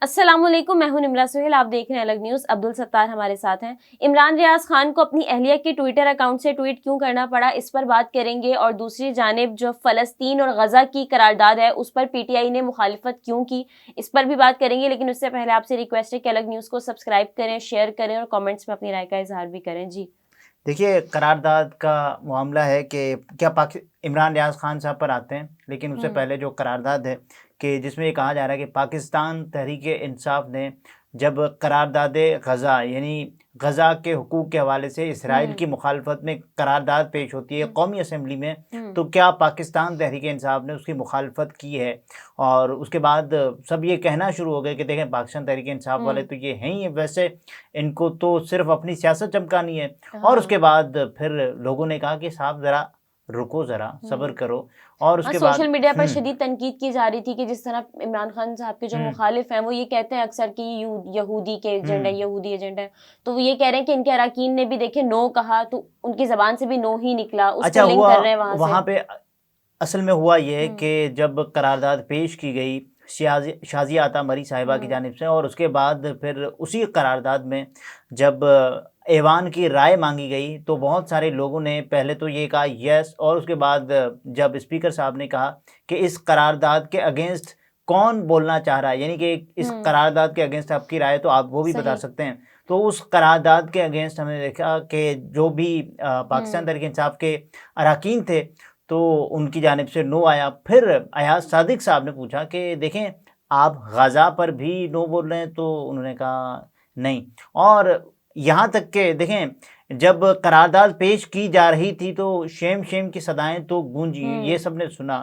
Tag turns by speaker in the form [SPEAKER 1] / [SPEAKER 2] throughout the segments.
[SPEAKER 1] अस्सलामुअलैकुम, मैं हूं निमरा सुहेल। आप देख रहे हैं अलग न्यूज़। अब्दुल सत्तार हमारे साथ हैं। इमरान रियाज खान को अपनी अहलिया के ट्विटर अकाउंट से ट्वीट क्यों करना पड़ा, इस पर बात करेंगे। और दूसरी जानिब जो फ़लस्तीन और गजा की करारदाद है उस पर पीटीआई ने मुखालिफत क्यों की, इस पर भी बात करेंगे। लेकिन उससे पहले आपसे रिक्वेस्ट है कि अलग न्यूज़ को सब्सक्राइब करें, शेयर करें और कॉमेंट्स में अपनी राय का इजहार भी करें। जी
[SPEAKER 2] देखिए, करारदाद का मामला है कि क्या इमरान रियाज खान साहब पर आते हैं, लेकिन उससे
[SPEAKER 1] हम्म
[SPEAKER 2] पहले जो करारदाद है कि जिसमें ये कहा जा रहा है कि पाकिस्तान तहरीक इंसाफ ने जब करारदाद गज़ा यानी गज़ा के हुकूक के हवाले से इसराइल
[SPEAKER 1] हम्म
[SPEAKER 2] की मुखालफत में करारदाद पेश होती है कौमी असम्बली में,
[SPEAKER 1] हम्म
[SPEAKER 2] तो क्या पाकिस्तान तहरीक इंसाफ ने उसकी मुखालफत की है। और उसके बाद सब ये कहना शुरू हो गए कि देखें, पाकिस्तान तहरीक इंसाफ वाले
[SPEAKER 1] हम्म
[SPEAKER 2] तो ये हैं ही, वैसे इनको तो सिर्फ अपनी सियासत चमकानी है। और उसके
[SPEAKER 1] हाँ
[SPEAKER 2] बाद फिर लोगों ने कहा कि साहब ज़रा रुको, ज़रा सब्र
[SPEAKER 1] हम्म
[SPEAKER 2] करो। और
[SPEAKER 1] हाँ,
[SPEAKER 2] उसके
[SPEAKER 1] सोशल
[SPEAKER 2] बाद
[SPEAKER 1] मीडिया पर शदीद तनकीद की जा रही थी कि जिस तरह इमरान खान साहब के जो
[SPEAKER 2] हम्म
[SPEAKER 1] मुखालिफ हैं वो ये कहते हैं अक्सर कि यहूदी के एजेंट है,
[SPEAKER 2] हम्म
[SPEAKER 1] यहूदी एजेंट है। तो वो ये कह रहे हैं कि इनके अरकान ने भी देखे नो कहा तो उनकी जबान से भी नो ही निकला, उसको
[SPEAKER 2] अच्छा
[SPEAKER 1] लिंक
[SPEAKER 2] हुआ
[SPEAKER 1] कर रहे हैं वहां से।
[SPEAKER 2] वहाँ पे। असल में हुआ ये
[SPEAKER 1] हम्म
[SPEAKER 2] कि जब करारदाद पेश की गई शाजिया आता मरी साहिबा की
[SPEAKER 1] हम्म
[SPEAKER 2] जानिब से, और उसके बाद फिर उसी करारदाद में जब ऐवान की राय मांगी गई तो बहुत सारे लोगों ने पहले तो ये कहा यस, और उसके बाद जब स्पीकर साहब ने कहा कि इस करारदाद के अगेंस्ट कौन बोलना चाह रहा है, यानी कि इस
[SPEAKER 1] हम्म
[SPEAKER 2] करारदाद के अगेंस्ट आपकी राय तो आप वो भी बता
[SPEAKER 1] सही।
[SPEAKER 2] सकते हैं। तो उस करारदाद के अगेंस्ट हमने देखा कि जो भी पाकिस्तान
[SPEAKER 1] हम्म
[SPEAKER 2] तहरीक इंसाफ के अरकान थे तो उनकी जानिब से नो आया। फिर अयाज सादिक साहब ने पूछा कि देखें, आप गज़ा पर भी नो बोल रहे हैं, तो उन्होंने कहा नहीं। और यहाँ तक के देखें, जब करारदाद पेश की जा रही थी तो शेम शेम की सदाएं तो गूंजी, ये
[SPEAKER 1] हम्म
[SPEAKER 2] सब ने सुना।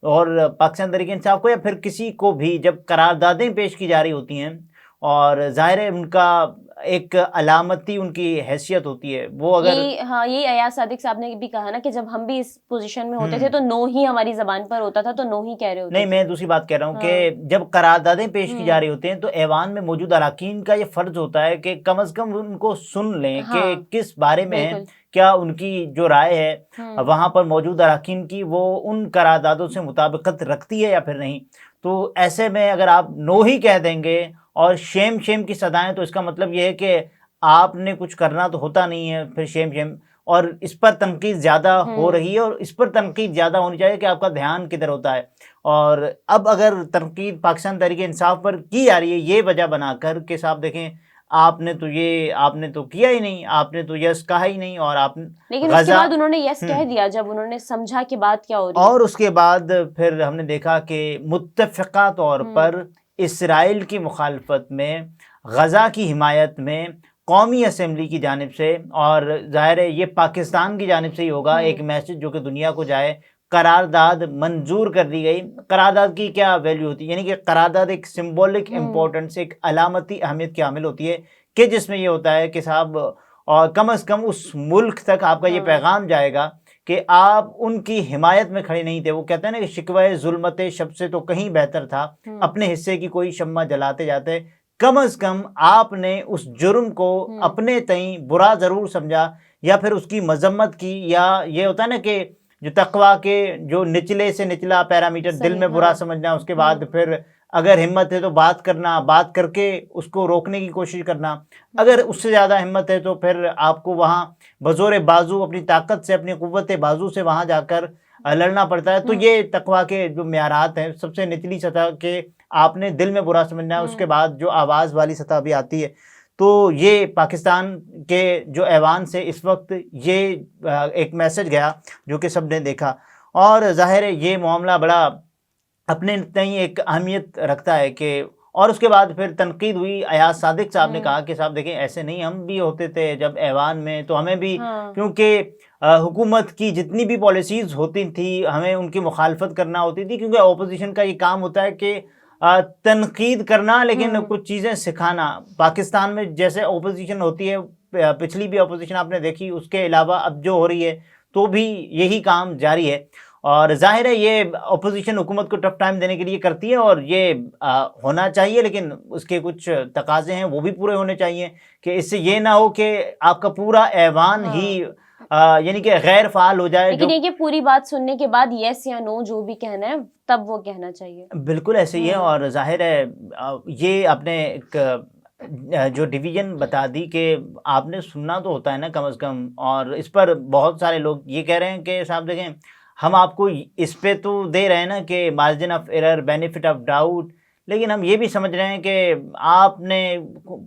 [SPEAKER 2] और पाकिस्तान तहरीक इंसाफ को या फिर किसी को भी जब करारदादें पेश की जा रही होती हैं, और ज़ाहिर है उनका एक अलामती उनकी हैसियत होती है, वो अगर
[SPEAKER 1] यही, हाँ, यही अयाज सादिक साहब ने भी कहा ना कि जब हम भी इस पोजीशन में होते थे
[SPEAKER 2] हम्म
[SPEAKER 1] तो नो ही हमारी जबान पर होता था, तो नो ही कह रहे होते
[SPEAKER 2] नहीं,
[SPEAKER 1] थे।
[SPEAKER 2] मैं दूसरी बात कह रहा हूँ
[SPEAKER 1] हाँ।
[SPEAKER 2] कि जब करारदादें पेश की जा
[SPEAKER 1] हम्म
[SPEAKER 2] रही होती हैं तो ऐवान में मौजूद अरकान का ये फ़र्ज़ होता है कि कम अज़ कम उनको सुन लें कि
[SPEAKER 1] हाँ
[SPEAKER 2] किस बारे में है,
[SPEAKER 1] बिल्कुल।
[SPEAKER 2] क्या उनकी जो राय है
[SPEAKER 1] हम्म
[SPEAKER 2] वहाँ पर मौजूद अरकान की वो उन करारदादों से मुताबिकत रखती है या फिर नहीं। तो ऐसे में अगर आप नो ही कह देंगे और शेम शेम की सदाएं, तो इसका मतलब ये है कि आपने कुछ करना तो होता नहीं है, फिर शेम शेम। और इस पर तनकीद ज़्यादा हो
[SPEAKER 1] हम्म
[SPEAKER 2] रही है, और इस पर तनकीद ज़्यादा होनी चाहिए कि आपका ध्यान किधर होता है। और अब अगर तनकीद पाकिस्तान तहरीक इंसाफ पर की जा रही है ये वजह बनाकर कि साहब देखें, आपने तो किया ही नहीं, आपने तो यस कहा ही नहीं, और आप
[SPEAKER 1] लेकिन उसके
[SPEAKER 2] गजा।
[SPEAKER 1] बाद उन्होंने यस कह दिया जब उन्होंने समझा कि बात क्या हो रही है।
[SPEAKER 2] और उसके बाद फिर हमने देखा कि मुत्तफ़िक़ा तौर
[SPEAKER 1] हम्म
[SPEAKER 2] पर इसराइल की मुखालफत में, गज़ा की हिमायत में कौमी असम्बली की जानिब से, और ज़ाहिर है ये पाकिस्तान की जानिब से ही होगा एक
[SPEAKER 1] हम्म
[SPEAKER 2] मैसेज जो कि दुनिया को जाए, करारदाद मंजूर कर दी गई। करारदाद की क्या वैल्यू होती है, यानी कि करारदाद एक सिंबॉलिक
[SPEAKER 1] हम्म
[SPEAKER 2] इम्पोर्टेंस, एक अलामती अहमियत की हामिल होती है कि जिसमें ये होता है कि साहब, और कम अज़ कम उस मुल्क तक आपका ये
[SPEAKER 1] हाँ
[SPEAKER 2] पैगाम जाएगा कि आप उनकी हिमायत में खड़े नहीं थे। वो कहते हैं ना कि शिकवे ज़ुल्मत शब से तो कहीं बेहतर था
[SPEAKER 1] हम्म
[SPEAKER 2] अपने हिस्से की कोई शम्मा जलाते जाते। कम अज़ कम आपने उस जुर्म को
[SPEAKER 1] हम्म
[SPEAKER 2] अपने तई बुरा ज़रूर समझा, या फिर उसकी मजम्मत की, या ये होता है ना कि जो तकवा के जो निचले से निचला पैरामीटर, दिल
[SPEAKER 1] सही।
[SPEAKER 2] में बुरा
[SPEAKER 1] हाँ
[SPEAKER 2] समझना, उसके बाद
[SPEAKER 1] हम्म
[SPEAKER 2] फिर अगर हिम्मत है तो बात करना, बात करके उसको रोकने की कोशिश करना। अगर
[SPEAKER 1] हम्म
[SPEAKER 2] उससे ज़्यादा हिम्मत है तो फिर आपको वहाँ बज़ोर बाजू अपनी ताकत से, अपनी क़ुव्वत बाजू से वहाँ जाकर लड़ना पड़ता है। तो
[SPEAKER 1] हम्म
[SPEAKER 2] ये तकवा के जो म्यारात हैं, सबसे निचली सतह के आपने दिल में बुरा समझना है, उसके
[SPEAKER 1] हम्म
[SPEAKER 2] बाद जो आवाज़ वाली सतह भी आती है। तो ये पाकिस्तान के जो ऐवान से इस वक्त ये एक मैसेज गया जो कि सब ने देखा। और ज़ाहिर है ये मामला बड़ा अपने तई एक अहमियत रखता है कि, और उसके बाद फिर तनकीद हुई। अयाज सादिक साहब ने
[SPEAKER 1] हम्म
[SPEAKER 2] कहा कि साहब देखें, ऐसे नहीं, हम भी होते थे जब ऐवान में, तो हमें भी,
[SPEAKER 1] हाँ
[SPEAKER 2] क्योंकि हुकूमत की जितनी भी पॉलिसीज़ होती थी हमें उनकी मुखालफत करना होती थी, क्योंकि अपोजिशन का ये काम होता है कि तनकीद करना, लेकिन
[SPEAKER 1] हम्म
[SPEAKER 2] कुछ चीज़ें सिखाना। पाकिस्तान में जैसे अपोजिशन होती है, पिछली भी अपोजिशन आपने देखी, उसके अलावा अब जो हो रही है तो भी यही काम जारी है। और जाहिर है ये अपोजिशन हुकूमत को टफ टाइम देने के लिए करती है, और ये होना चाहिए, लेकिन उसके कुछ तकाजे हैं वो भी पूरे होने चाहिए कि इससे ये ना हो कि आपका पूरा ऐवान ही
[SPEAKER 1] हाँ
[SPEAKER 2] यानी कि गैर फाल हो जाए।
[SPEAKER 1] लेकिन ये पूरी बात सुनने के बाद यस या नो जो भी कहना है तब वो कहना चाहिए।
[SPEAKER 2] बिल्कुल ऐसे ही है। और जाहिर है ये आपने एक जो डिवीजन बता दी कि आपने सुनना तो होता है ना कम से कम। और इस पर बहुत सारे लोग ये कह रहे हैं कि साहब देखें, हम आपको इस पे तो दे रहे हैं ना कि margin of error, benefit of doubt, लेकिन हम ये भी समझ रहे हैं कि आपने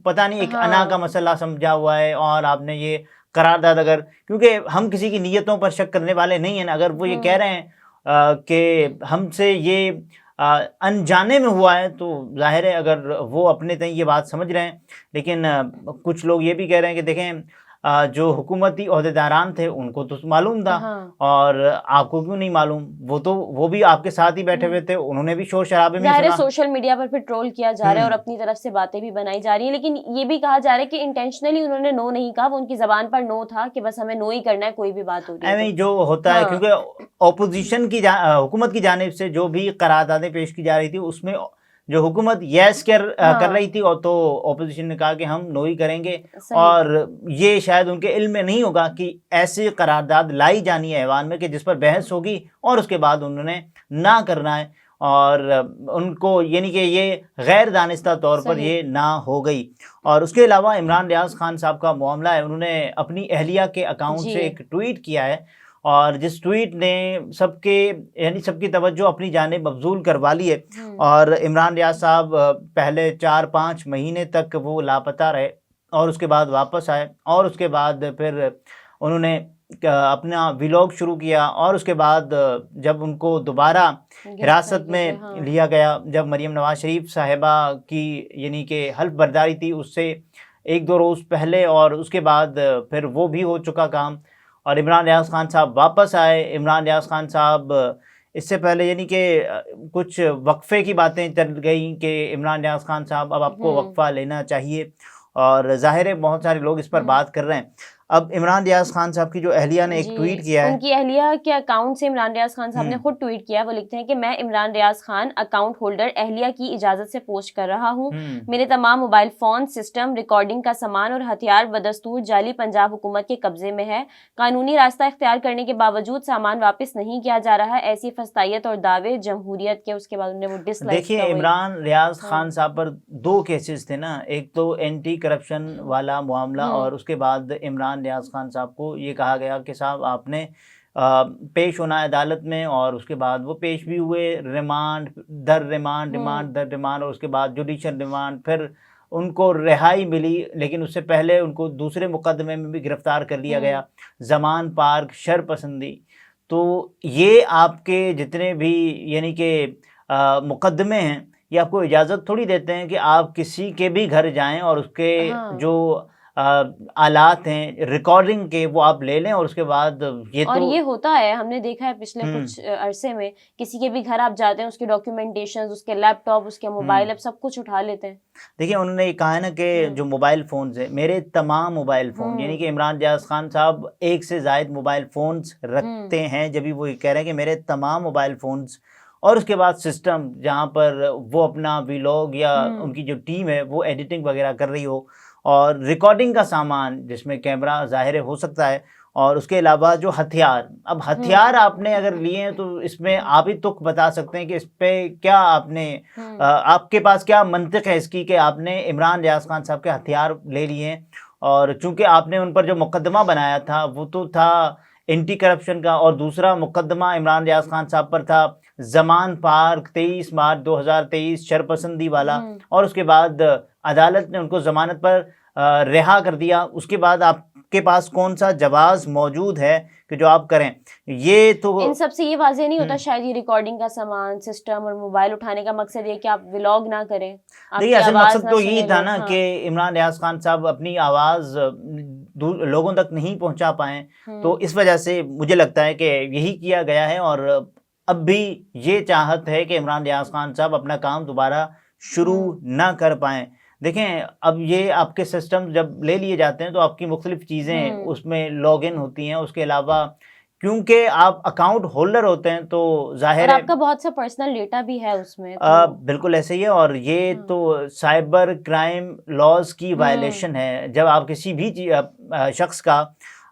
[SPEAKER 2] पता नहीं एक अना का मसला समझा हुआ है और आपने ये करारदाद, अगर क्योंकि हम किसी की नीयतों पर शक करने वाले नहीं हैं ना, अगर वो ये कह रहे हैं कि हमसे ये अनजाने में हुआ है तो जाहिर है अगर वो अपने तय ये बात समझ रहे हैं। लेकिन कुछ लोग ये भी कह रहे हैं कि देखें जो हुकूमती ओहदेदारान थे उनको तो मालूम था, और आपको क्यों नहीं मालूम? वो भी आपके साथ ही बैठे हुए थे, उन्होंने भी शोर शराबे में सुना।
[SPEAKER 1] सोशल मीडिया पर फिर ट्रोल किया जा रहा है और अपनी तरफ से बातें भी बनाई जा रही है, लेकिन ये भी कहा जा रहा है कि इंटेंशनली उन्होंने नो नहीं कहा, वो उनकी जबान पर नो था कि बस हमें नो ही करना है, कोई भी बात हो रही है
[SPEAKER 2] जो होता है। क्योंकि ओपोजिशन की हुकूमत की जानिब से जो भी करारदादें पेश की जा रही थी उसमें जो हुकूमत यस कर रही थी, और तो ओपोजिशन ने कहा कि हम नो ही करेंगे। और ये शायद उनके इल्म में नहीं होगा कि ऐसी करारदाद लाई जानी है ऐवान में कि जिस पर बहस होगी और उसके बाद उन्होंने ना करना है, और उनको यानी कि ये गैर दानिस्ता तौर पर ये ना हो गई। और उसके अलावा इमरान रियाज खान साहब का मामला है, उन्होंने अपनी अहलिया के अकाउंट से एक ट्वीट किया है, और जिस ट्वीट ने सबकी तवज्जो अपनी जानिब मबजूल करवा ली है। और इमरान रियाज साहब पहले 4-5 महीने तक वो लापता रहे और उसके बाद वापस आए, और उसके बाद फिर उन्होंने अपना व्लॉग शुरू किया, और उसके बाद जब उनको दोबारा हिरासत में लिया गया, जब मरियम नवाज शरीफ साहिबा की यानी कि हल्फ बर्दारी थी उससे 1-2 रोज़ पहले, और उसके बाद फिर वो भी हो चुका काम, और इमरान रियाज खान साहब वापस आए। इमरान रियाज खान साहब इससे पहले यानी कि कुछ वक्फे की बातें चल गई कि इमरान रियाज खान साहब अब आपको वक्फा लेना चाहिए, और ज़ाहिर है बहुत सारे लोग इस पर बात कर रहे हैं। अब इमरान रियाज खान साहब की जो अहलिया ने एक ट्वीट किया है,
[SPEAKER 1] उनकी अहलिया के अकाउंट से इमरान रियाज खान साहब ने खुद ट्वीट किया। वो लिखते हैं कि मैं इमरान रियाज खान अकाउंट होल्डर अहलिया की इजाजत से पोस्ट कर रहा हूँ। मेरे तमाम मोबाइल फोन, सिस्टम, रिकॉर्डिंग का सामान और हथियार बदस्तूर जाली पंजाब हुकूमत के कब्जे में है। कानूनी रास्ता इख्तियार करने के बावजूद सामान वापस नहीं किया जा रहा है। ऐसी फस्तायत और दावे जमहूरियत के। उसके बाद उन्होंने वो डिसलाइक।
[SPEAKER 2] देखिए इमरान रियाज खान साहब पर 2 केसेस थे ना, एक तो एंटी करप्शन वाला मामला, और उसके बाद इमरान रियाज खान साहब को ये कहा गया कि साहब आपने पेश होना अदालत में, और उसके बाद वो पेश भी हुए, रिमांड दर रिमांड, रिमांड दर रिमांड, और उसके बाद जुडिशल रिमांड, फिर उनको रिहाई मिली, लेकिन उससे पहले उनको दूसरे मुकदमे में भी गिरफ्तार कर लिया गया, जमान पार्क शरपसंदी। तो ये आपके जितने भी यानी कि मुकदमे हैं, ये आपको इजाज़त थोड़ी देते हैं कि आप किसी के भी घर जाएं और उसके जो आलात हैं रिकॉर्डिंग के वो आप ले लें, और उसके बाद ये
[SPEAKER 1] होता है, हमने देखा है पिछले कुछ अरसे में, किसी के भी घर आप जाते हैं, उसके डॉक्यूमेंटेशन, उसके लैपटॉप, उसके मोबाइल, अब सब कुछ उठा लेते हैं।
[SPEAKER 2] देखिए उन्होंने ये कहा है ना कि जो मोबाइल फ़ोन्स है, मेरे तमाम मोबाइल फ़ोन, यानी कि इमरान रियाज खान साहब 1 से ज़ायद मोबाइल फ़ोन्स रखते हैं, जब भी वो ये कह रहे हैं कि मेरे तमाम मोबाइल फ़ोन्स, और उसके बाद सिस्टम जहाँ पर वो अपना व्लॉग या उनकी जो टीम है वो एडिटिंग वगैरह कर रही हो, और रिकॉर्डिंग का सामान जिसमें कैमरा ज़ाहिर हो सकता है, और उसके अलावा जो हथियार, अब हथियार आपने अगर लिए हैं तो इसमें आप ही तुक बता सकते हैं कि इस पे क्या आपने आपके पास क्या मंतिक है इसकी कि आपने इमरान रियाज खान साहब के हथियार ले लिए हैं। और चूंकि आपने उन पर जो मुकदमा बनाया था वो तो था एंटी करप्शन का, और दूसरा मुकदमा इमरान रियाज खान साहब पर था जमान पार्क 23 मार्च 2023 शरपसंदी वाला, और उसके बाद अदालत ने उनको जमानत पर रिहा कर दिया। उसके बाद आपके पास कौन सा जवाज़ मौजूद है कि जो आप करें? ये तो
[SPEAKER 1] इन सब से ये वाज़ेह नहीं होता शायद ये रिकॉर्डिंग का सामान, सिस्टम और मोबाइल उठाने का मकसद ये कि आप व्लॉग ना करें।
[SPEAKER 2] देखिए असल मकसद तो यही था ना कि इमरान रियाज खान साहब अपनी आवाज़ लोगों तक नहीं पहुंचा पाए, तो इस वजह से मुझे लगता है कि यही किया गया है। और अब भी ये चाहत है कि इमरान रियाज खान साहब अपना काम दोबारा शुरू ना कर पाएँ। देखें अब ये आपके सिस्टम जब ले लिए जाते हैं तो आपकी मुख्तलिफ चीज़ें उसमें लॉग इन होती हैं, उसके अलावा क्योंकि आप अकाउंट होल्डर होते हैं तो जाहिर है
[SPEAKER 1] आपका बहुत सा पर्सनल डेटा भी है उसमें
[SPEAKER 2] बिल्कुल ऐसे ही है। और ये तो साइबर क्राइम लॉज की वायलेशन है। जब आप किसी भी शख्स का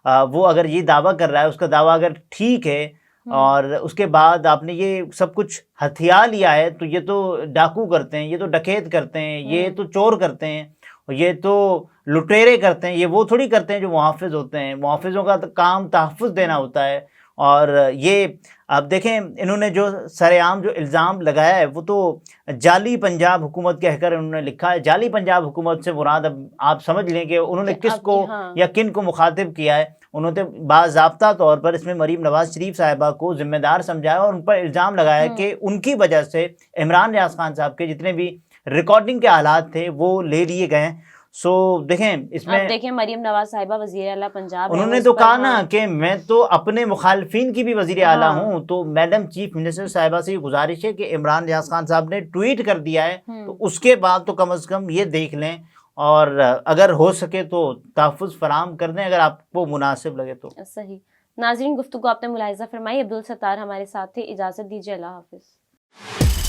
[SPEAKER 2] वो अगर ये दावा कर रहा है, उसका दावा अगर ठीक है और उसके बाद आपने ये सब कुछ हथियार लिया है, तो ये तो डाकू करते हैं, ये तो डकैत करते हैं, ये तो चोर करते हैं, ये तो लुटेरे करते हैं, ये वो थोड़ी करते हैं जो मुहाफिज होते हैं। मुहाफिजों का तो काम तहफ़्फ़ुज़ देना होता है। और ये अब देखें, इन्होंने जो सरेआम जो इल्ज़ाम लगाया है वो तो जाली पंजाब हुकूमत कहकर उन्होंने लिखा है। जाली पंजाब हुकूमत से मुराद अब आप समझ लें कि उन्होंने किसको या किन को मुखातिब किया है। उन्होंने बाज़ाब्ता तौर पर इसमें मरीम नवाज शरीफ साहिबा को जिम्मेदार समझाया और उन पर इल्ज़ाम लगाया कि उनकी वजह से इमरान रियाज खान साहब के जितने भी रिकॉर्डिंग के हालात थे वो ले लिए गए। सो देखें, इसमें
[SPEAKER 1] अब देखें मरीम नवाज साहिबा वज़ीर आला पंजाब,
[SPEAKER 2] उन्होंने तो कहा ना कि मैं तो अपने मुखालफिन की भी वज़ीर आला हूँ। तो मैडम चीफ मिनिस्टर साहिबा से गुजारिश है कि इमरान रियाज खान साहब ने ट्वीट कर दिया है, तो उसके बाद तो कम से कम ये देख लें और अगर हो सके तो तहफ़्फ़ुज़ फराहम कर दें अगर आपको मुनासिब लगे तो।
[SPEAKER 1] सही। नाज़रीन, गुफ्तगू आपने मुलाहिज़ा फरमाई। अब्दुल सत्तार हमारे साथ थे। इजाज़त दीजिए। अल्लाह हाफ़िज़।